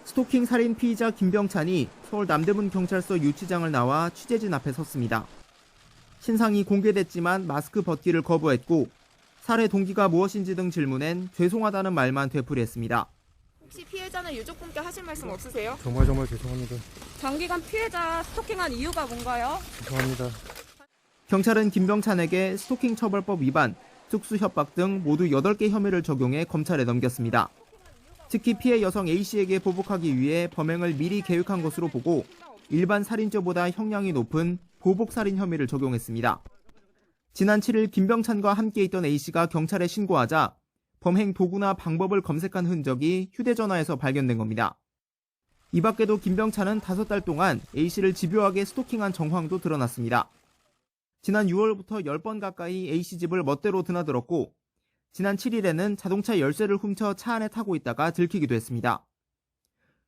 스토킹 살인 피의자 김병찬이 서울 남대문 경찰서 유치장을 나와 취재진 앞에 섰습니다. 신상이 공개됐지만 마스크 벗기를 거부했고 살해 동기가 무엇인지 등 질문엔 죄송하다는 말만 되풀이했습니다. 혹시 피해자는 유족분께 하실 말씀 없으세요? 정말 죄송합니다. 장기간 피해자 스토킹한 이유가 뭔가요? 죄송합니다. 경찰은 김병찬에게 스토킹 처벌법 위반, 특수 협박 등 모두 8개 혐의를 적용해 검찰에 넘겼습니다. 특히 피해 여성 A씨에게 보복하기 위해 범행을 미리 계획한 것으로 보고 일반 살인죄보다 형량이 높은 보복살인 혐의를 적용했습니다. 지난 7일 김병찬과 함께 있던 A씨가 경찰에 신고하자 범행 도구나 방법을 검색한 흔적이 휴대전화에서 발견된 겁니다. 이 밖에도 김병찬은 5달 동안 A씨를 집요하게 스토킹한 정황도 드러났습니다. 지난 6월부터 10번 가까이 A씨 집을 멋대로 드나들었고 지난 7일에는 자동차 열쇠를 훔쳐 차 안에 타고 있다가 들키기도 했습니다.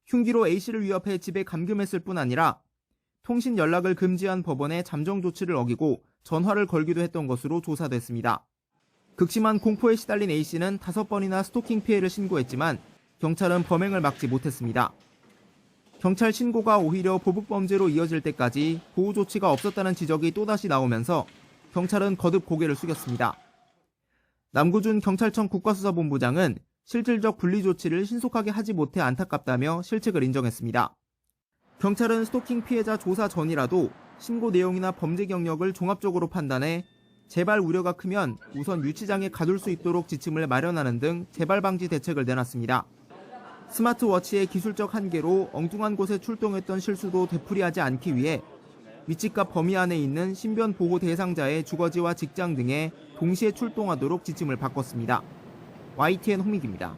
흉기로 A씨를 위협해 집에 감금했을 뿐 아니라 통신 연락을 금지한 법원의 잠정 조치를 어기고 전화를 걸기도 했던 것으로 조사됐습니다. 극심한 공포에 시달린 A씨는 5번이나 스토킹 피해를 신고했지만 경찰은 범행을 막지 못했습니다. 경찰 신고가 오히려 보복범죄로 이어질 때까지 보호 조치가 없었다는 지적이 또다시 나오면서 경찰은 거듭 고개를 숙였습니다. 남구준 경찰청 국가수사본부장은 실질적 분리 조치를 신속하게 하지 못해 안타깝다며 실책을 인정했습니다. 경찰은 스토킹 피해자 조사 전이라도 신고 내용이나 범죄 경력을 종합적으로 판단해 재발 우려가 크면 우선 유치장에 가둘 수 있도록 지침을 마련하는 등 재발 방지 대책을 내놨습니다. 스마트워치의 기술적 한계로 엉뚱한 곳에 출동했던 실수도 되풀이하지 않기 위해 위치값 범위 안에 있는 신변 보호 대상자의 주거지와 직장 등에 동시에 출동하도록 지침을 바꿨습니다. YTN 홍익입니다.